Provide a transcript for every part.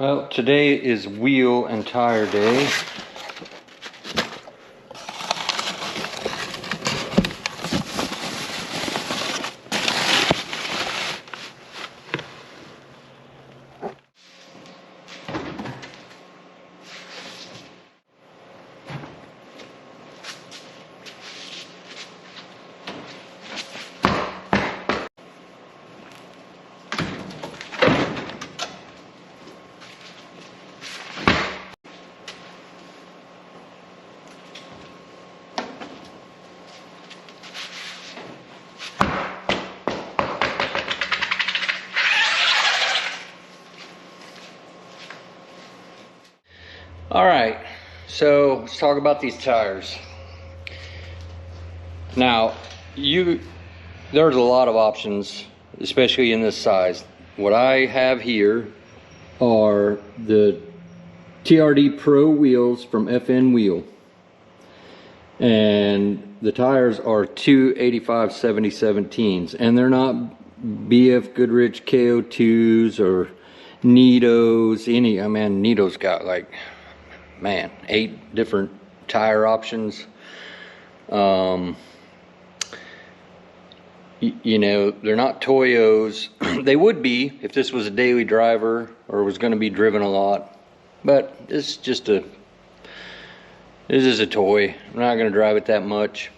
Well, today is wheel and tire day. All right, so let's talk about these tires. Now, there's a lot of options, especially in this size. What I have here are the TRD Pro wheels from FN Wheel. And the tires are 285/70/17s, and they're not BF Goodrich KO2s or Nitos, Nito's got like, man, 8 different tire options. You know, they're not Toyos. They would be if this was a daily driver or was going to be driven a lot, but this is a toy. I'm not going to drive it that much.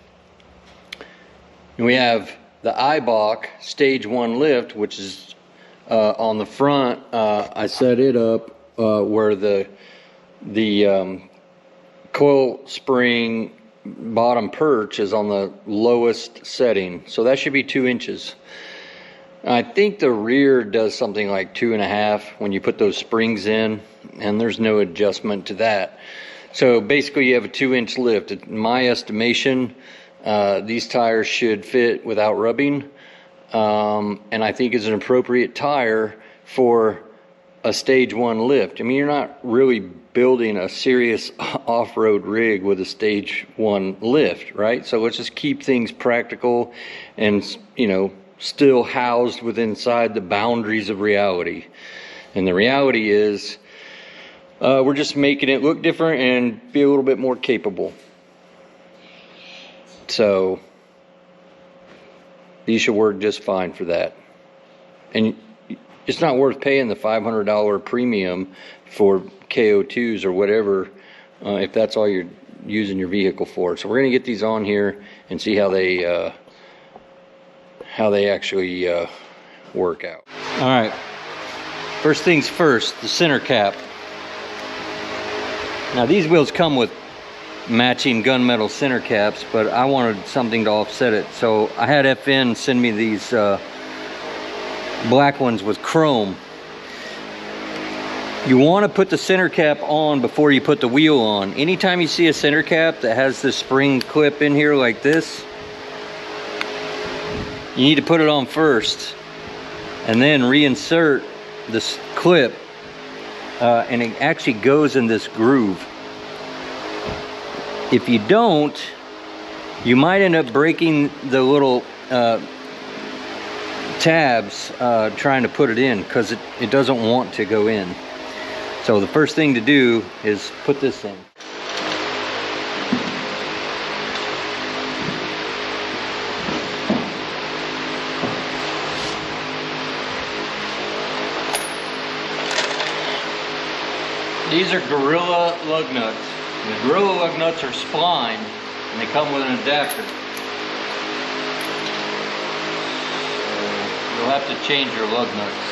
And we have the Eibach Stage 1 lift, which is on the front. I set it up where the coil spring bottom perch is on the lowest setting, so that should be 2 inches. I think the rear does something like 2.5 when you put those springs in, and there's no adjustment to that. So basically you have a 2-inch lift. In my estimation, these tires should fit without rubbing, and I think is an appropriate tire for a Stage 1 lift. I mean, you're not really building a serious off-road rig with a Stage 1 lift, right? So let's just keep things practical and, you know, still housed within inside the boundaries of reality. And the reality is we're just making it look different and be a little bit more capable. So these should work just fine for that. And it's not worth paying the $500 premium for KO2s or whatever if that's all you're using your vehicle for. So we're going to get these on here and see how they actually work out. All right, first things first, the center cap. Now these wheels come with matching gunmetal center caps, but I wanted something to offset it, so I had FN send me these black ones with chrome. You want to put the center cap on before you put the wheel on. Anytime you see a center cap that has the spring clip in here like this, you need to put it on first and then reinsert this clip, and it actually goes in this groove. If you don't, you might end up breaking the little tabs trying to put it in, because it doesn't want to go in. So the first thing to do is put this in. These are Gorilla lug nuts. And the Gorilla lug nuts are splined, and they come with an adapter. You'll have to change your lug nuts.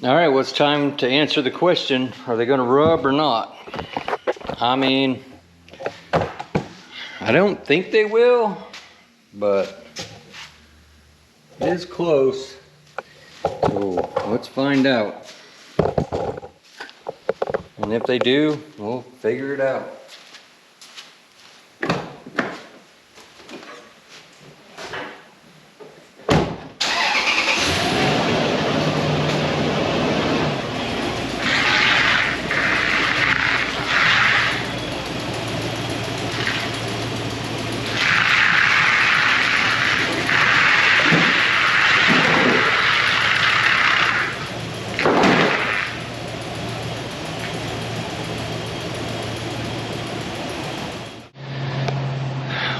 All right, well, it's time to answer the question, are they going to rub or not? I mean, I don't think they will, but it is close. So let's find out. And if they do, we'll figure it out.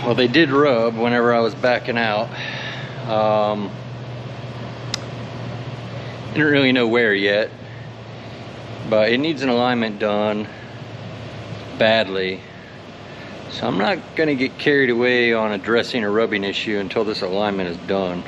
Well, they did rub whenever I was backing out. Didn't really know where yet, but it needs an alignment done badly. So I'm not gonna get carried away on addressing a rubbing issue until this alignment is done.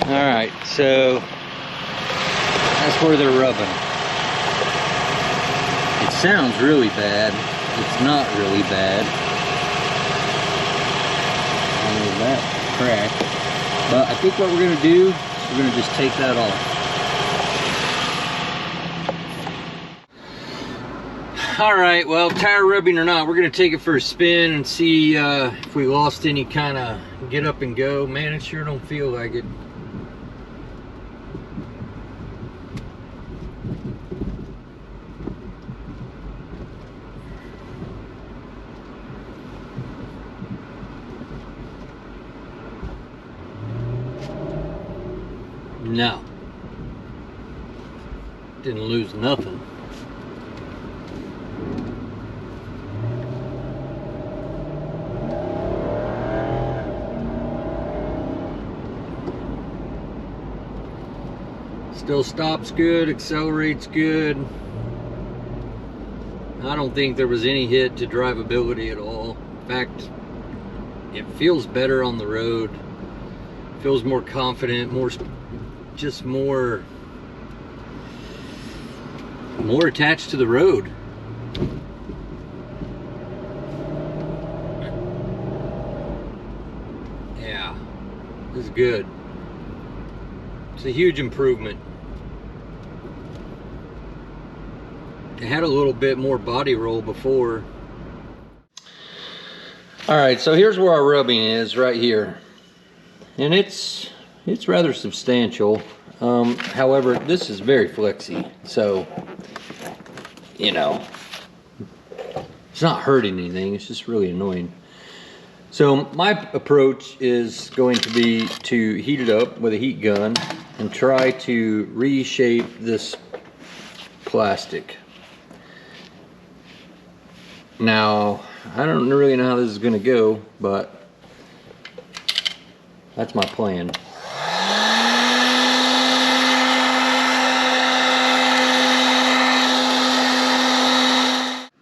Alright, so that's where they're rubbing. It sounds really bad. It's not really bad. Oh, that cracked. But I think what we're going to do is we're going to just take that off. Alright, well, tire rubbing or not, we're going to take it for a spin and see if we lost any kind of get up and go. Man, it sure don't feel like it. No, didn't lose nothing. Still stops good, accelerates good. I don't think there was any hit to drivability at all. In fact, it feels better on the road. Feels more confident, just more attached to the road. Yeah, this is good. It's a huge improvement. It had a little bit more body roll before. All right, so here's where our rubbing is, right here, and it's rather substantial. However, this is very flexy, so you know, it's not hurting anything. It's just really annoying. So my approach is going to be to heat it up with a heat gun and try to reshape this plastic. Now, I don't really know how this is going to go, but that's my plan.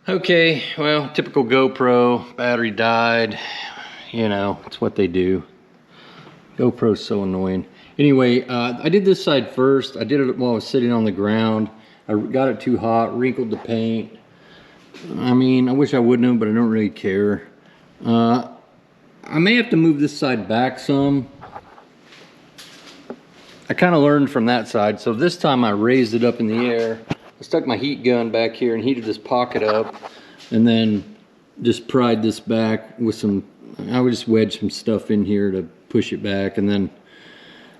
Okay, well, typical GoPro, battery died. You know, it's what they do. GoPro's so annoying. Anyway, I did this side first. I did it while I was sitting on the ground. I got it too hot, wrinkled the paint. I mean, I wish I wouldn't have, but I don't really care. I may have to move this side back some. I kind of learned from that side, so this time I raised it up in the air. I stuck my heat gun back here and heated this pocket up, and then just pried this back with some, I would just wedge some stuff in here to push it back, and then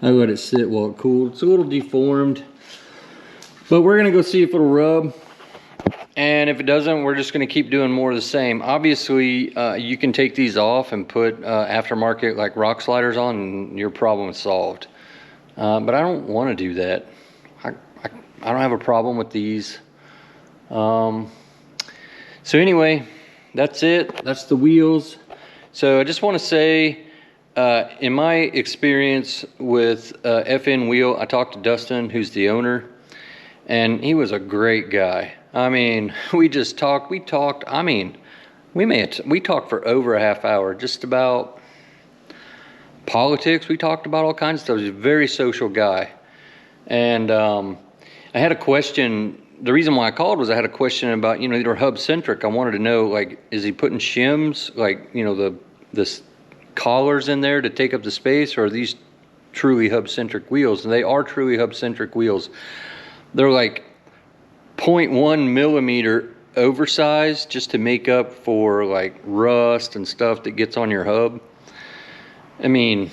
I let it sit while it cooled. It's a little deformed, but we're gonna go see if it'll rub. And if it doesn't, we're just gonna keep doing more of the same. Obviously, you can take these off and put aftermarket like rock sliders on and your problem is solved. But I don't wanna do that. I don't have a problem with these. So anyway, that's it. That's the wheels. So I just want to say, in my experience with FN Wheel, I talked to Dustin, who's the owner, and he was a great guy. I mean, we just talked. We talked. I mean, we talked for over a half hour, just about politics. We talked about all kinds of stuff. He's a very social guy. And I had a question. The reason why I called was I had a question about, you know, they're hub centric. I wanted to know, like, is he putting shims, like, you know, the collars in there to take up the space, or are these truly hub centric wheels? And they are truly hub centric wheels. They're like 0.1 millimeter oversized just to make up for like rust and stuff that gets on your hub. I mean,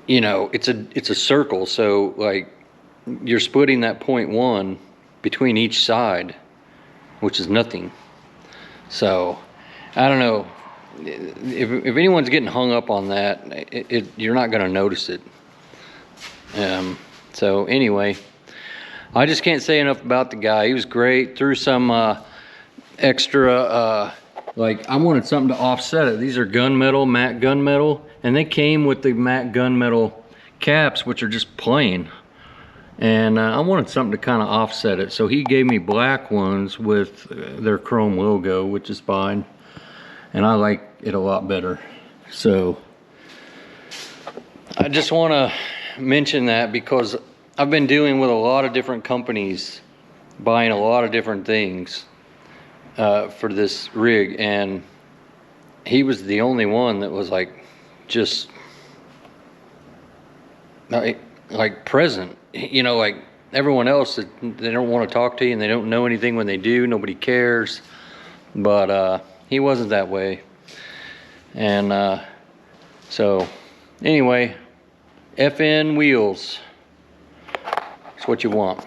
you know, it's a circle, so like you're splitting that 0.1 between each side, which is nothing. So I don't know if anyone's getting hung up on that, you're not going to notice it. So anyway, I just can't say enough about the guy. He was great. Threw some extra like, I wanted something to offset it. These are gunmetal, matte gunmetal, and they came with the matte gunmetal caps, which are just plain. And I wanted something to kind of offset it. So he gave me black ones with their chrome logo, which is fine. And I like it a lot better. So I just want to mention that because I've been dealing with a lot of different companies, buying a lot of different things for this rig, and he was the only one that was like just like present, you know, like everyone else, they don't want to talk to you and they don't know anything when they do. Nobody cares, but he wasn't that way. And so anyway, FN wheels, it's what you want.